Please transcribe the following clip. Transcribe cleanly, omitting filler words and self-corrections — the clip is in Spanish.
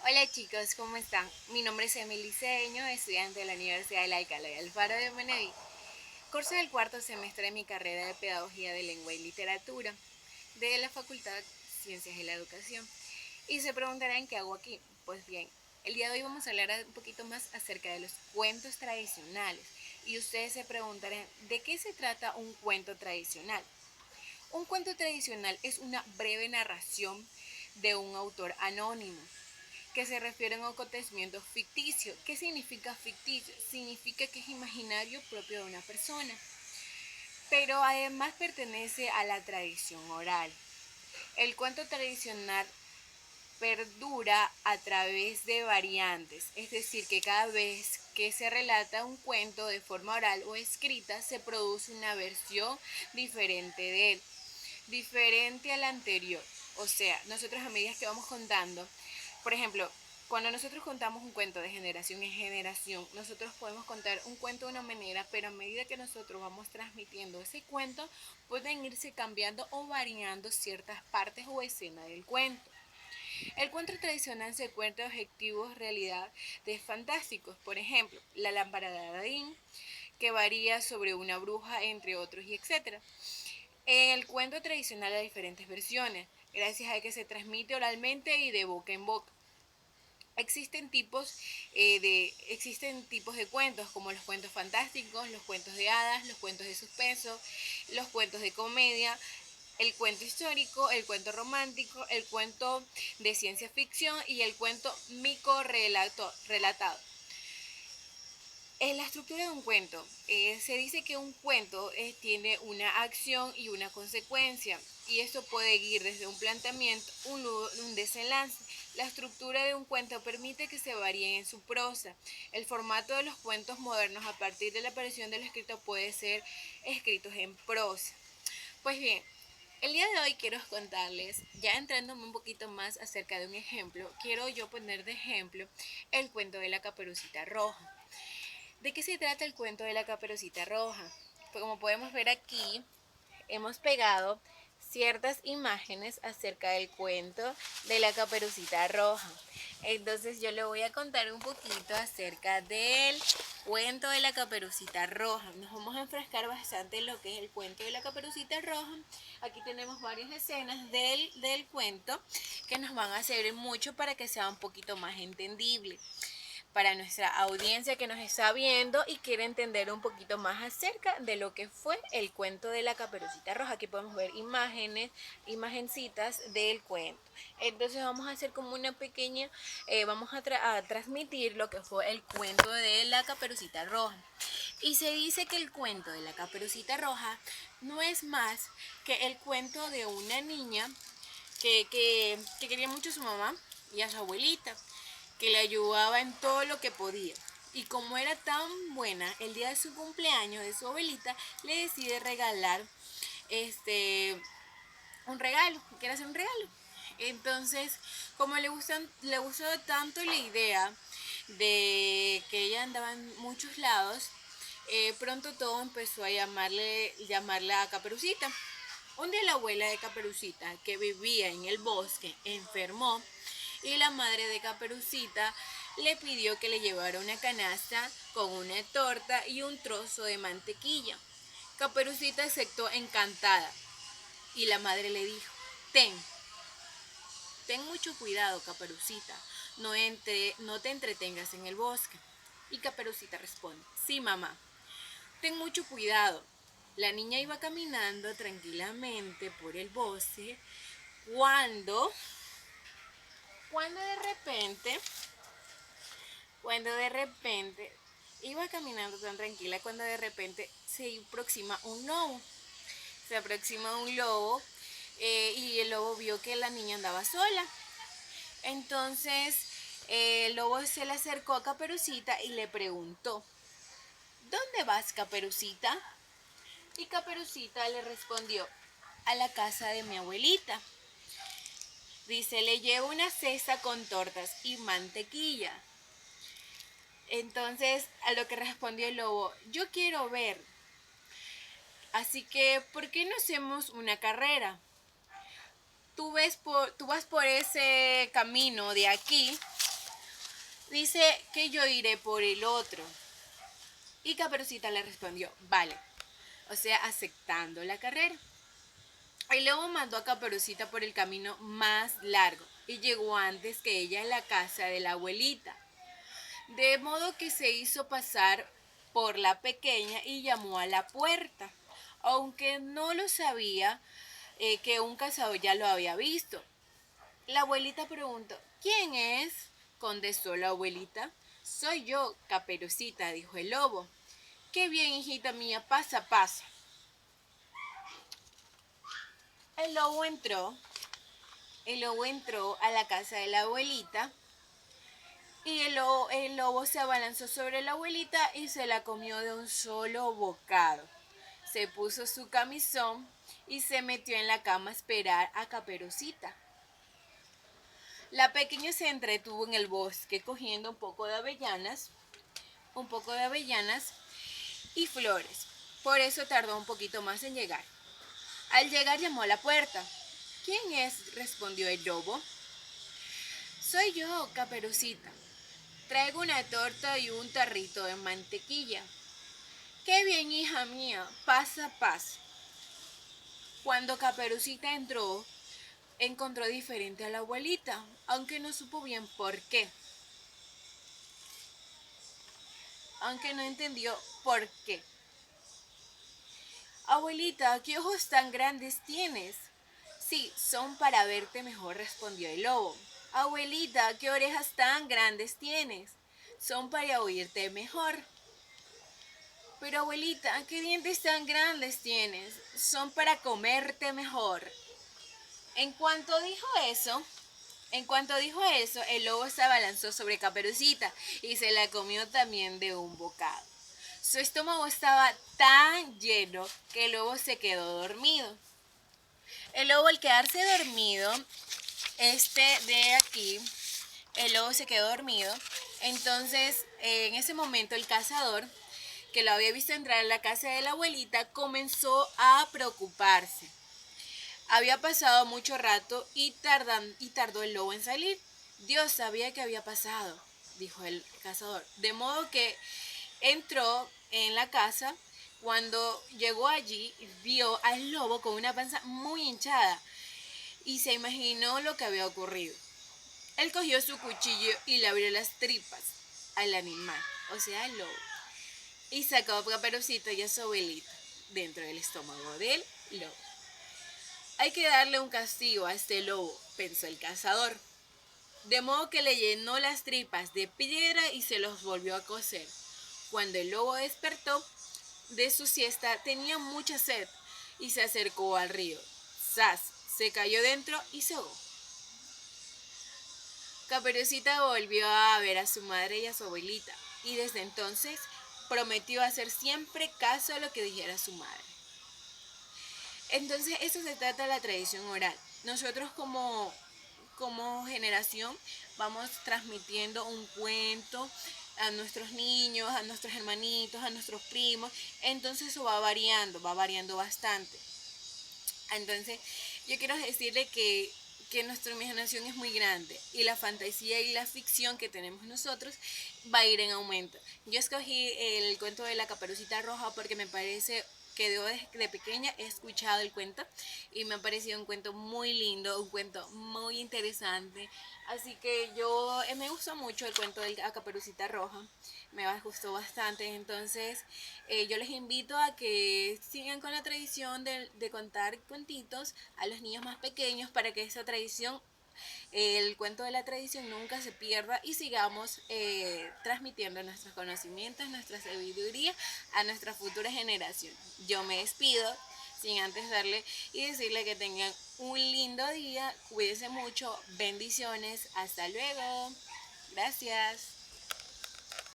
Hola chicos, ¿cómo están? Mi nombre es Emily Cedeño, estudiante de la Universidad de Laica Loyola Alfaro de Manaví. Curso del cuarto semestre de mi carrera de Pedagogía de Lengua y Literatura de la Facultad de Ciencias de la Educación. Y se preguntarán qué hago aquí. Pues bien, el día de hoy vamos a hablar un poquito más acerca de los cuentos tradicionales. Y ustedes se preguntarán, ¿de qué se trata un cuento tradicional? Un cuento tradicional es una breve narración de un autor anónimo que se refiere a un acontecimiento ficticio. ¿Qué significa ficticio? Significa que es imaginario propio de una persona, pero además pertenece a la tradición oral. El cuento tradicional perdura a través de variantes, es decir, que cada vez que se relata un cuento de forma oral o escrita, se produce una versión diferente de él, diferente a la anterior. O sea, nosotros a medida que vamos contando, por ejemplo, cuando nosotros contamos un cuento de generación en generación, nosotros podemos contar un cuento de una manera, pero a medida que nosotros vamos transmitiendo ese cuento, pueden irse cambiando o variando ciertas partes o escenas del cuento. El cuento tradicional se cuenta objetivos realidad de fantásticos, por ejemplo, la lámpara de Aladín, que varía sobre una bruja, entre otros, y etcétera. El cuento tradicional hay diferentes versiones, gracias a que se transmite oralmente y de boca en boca. Existen tipos de cuentos como los cuentos fantásticos, los cuentos de hadas, los cuentos de suspenso, los cuentos de comedia, el cuento histórico, el cuento romántico, el cuento de ciencia ficción y el cuento relatado. En la estructura de un cuento, se dice que un cuento tiene una acción y una consecuencia, y esto puede ir desde un planteamiento, un desenlace. La estructura de un cuento permite que se varíe en su prosa. El formato de los cuentos modernos a partir de la aparición del escrito puede ser escritos en prosa. Pues bien, el día de hoy quiero contarles, ya entrándome un poquito más acerca de un ejemplo, quiero yo poner de ejemplo el cuento de la Caperucita Roja. ¿De qué se trata el cuento de la Caperucita Roja? Pues como podemos ver aquí, hemos pegado ciertas imágenes acerca del cuento de la Caperucita Roja. Entonces yo le voy a contar un poquito acerca del cuento de la Caperucita Roja. Nos vamos a enfrascar bastante en lo que es el cuento de la Caperucita Roja. Aquí tenemos varias escenas del cuento que nos van a servir mucho para que sea un poquito más entendible para nuestra audiencia que nos está viendo y quiere entender un poquito más acerca de lo que fue el cuento de la Caperucita Roja. Aquí podemos ver imagencitas del cuento. Entonces vamos a hacer como una pequeña, vamos a transmitir lo que fue el cuento de la Caperucita Roja. Y se dice que el cuento de la Caperucita Roja no es más que el cuento de una niña que quería mucho a su mamá y a su abuelita, que le ayudaba en todo lo que podía. Y como era tan buena, el día de su cumpleaños de su abuelita le decide regalar un regalo, quiere hacer un regalo. Entonces, como le gustó tanto la idea de que ella andaba en muchos lados, pronto todo empezó a llamarla a Caperucita. Un día la abuela de Caperucita, que vivía en el bosque, enfermó y la madre de Caperucita le pidió que le llevara una canasta con una torta y un trozo de mantequilla. Caperucita aceptó encantada y la madre le dijo, ten mucho cuidado, Caperucita, no te entretengas en el bosque. Y Caperucita responde, sí, mamá, ten mucho cuidado. La niña iba caminando tranquilamente por el bosque cuando, cuando de repente Cuando de repente iba caminando tan tranquila cuando de repente se aproxima un lobo. Se aproxima un lobo y el lobo vio que la niña andaba sola. Entonces el lobo se le acercó a Caperucita y le preguntó, ¿dónde vas, Caperucita? Y Caperucita le respondió, a la casa de mi abuelita. Dice, le llevo una cesta con tortas y mantequilla. Entonces, a lo que respondió el lobo, yo quiero ver. Así que, ¿por qué no hacemos una carrera? Tú vas por ese camino de aquí Dice que yo iré por el otro. Y Caperucita le respondió, vale, o sea, aceptando la carrera. El lobo mandó a Caperucita por el camino más largo y llegó antes que ella en la casa de la abuelita. De modo que se hizo pasar por la pequeña y llamó a la puerta, aunque no lo sabía que un cazador ya lo había visto. La abuelita preguntó, ¿quién es? Contestó la abuelita. Soy yo, Caperucita, dijo el lobo. Qué bien, hijita mía, pasa, pasa. El lobo entró a la casa de la abuelita y el lobo se abalanzó sobre la abuelita y se la comió de un solo bocado. Se puso su camisón y se metió en la cama a esperar a Caperucita. La pequeña se entretuvo en el bosque cogiendo un poco de avellanas y flores. Por eso tardó un poquito más en llegar. Al llegar llamó a la puerta. ¿Quién es?, respondió el lobo. Soy yo, Caperucita. Traigo una torta y un tarrito de mantequilla. Qué bien, hija mía, pasa, pasa. Cuando Caperucita entró, encontró diferente a la abuelita, aunque no supo bien por qué. Aunque no entendió por qué. Abuelita, ¿qué ojos tan grandes tienes? Sí, son para verte mejor, respondió el lobo. Abuelita, ¿qué orejas tan grandes tienes? Son para oírte mejor. Pero abuelita, ¿qué dientes tan grandes tienes? Son para comerte mejor. En cuanto dijo eso, el lobo se abalanzó sobre Caperucita y se la comió también de un bocado. Su estómago estaba tan lleno que el lobo se quedó dormido. El lobo, al quedarse dormido, el lobo se quedó dormido. Entonces, en ese momento, el cazador, que lo había visto entrar a la casa de la abuelita, comenzó a preocuparse. Había pasado mucho rato y tardó el lobo en salir. Dios sabía qué había pasado, dijo el cazador. De modo que entró en la casa. Cuando llegó allí, vio al lobo con una panza muy hinchada y se imaginó lo que había ocurrido. Él cogió su cuchillo y le abrió las tripas al animal, o sea, al lobo, y sacó a Caperucita y a su abuelita dentro del estómago del lobo. Hay que darle un castigo a este lobo, pensó el cazador. De modo que le llenó las tripas de piedra y se los volvió a cocer. Cuando el lobo despertó de su siesta, tenía mucha sed y se acercó al río. ¡Zas! Se cayó dentro y se ahogó. Caperucita volvió a ver a su madre y a su abuelita, y desde entonces prometió hacer siempre caso a lo que dijera su madre. Entonces, eso se trata de la tradición oral. Nosotros como generación vamos transmitiendo un cuento a nuestros niños, a nuestros hermanitos, a nuestros primos. Entonces eso va variando bastante. Entonces yo quiero decirle que nuestra imaginación es muy grande y la fantasía y la ficción que tenemos nosotros va a ir en aumento. Yo escogí el cuento de la Caperucita Roja porque me parece que de pequeña he escuchado el cuento y me ha parecido un cuento muy lindo, un cuento muy interesante. Así que me gustó mucho el cuento de la Caperucita Roja, me gustó bastante. Entonces yo les invito a que sigan con la tradición de contar cuentitos a los niños más pequeños para que esa tradición, el cuento de la tradición, nunca se pierda y sigamos transmitiendo nuestros conocimientos, nuestra sabiduría a nuestra futura generación. Yo me despido sin antes darle y decirle que tengan un lindo día, cuídense mucho, bendiciones, hasta luego, gracias.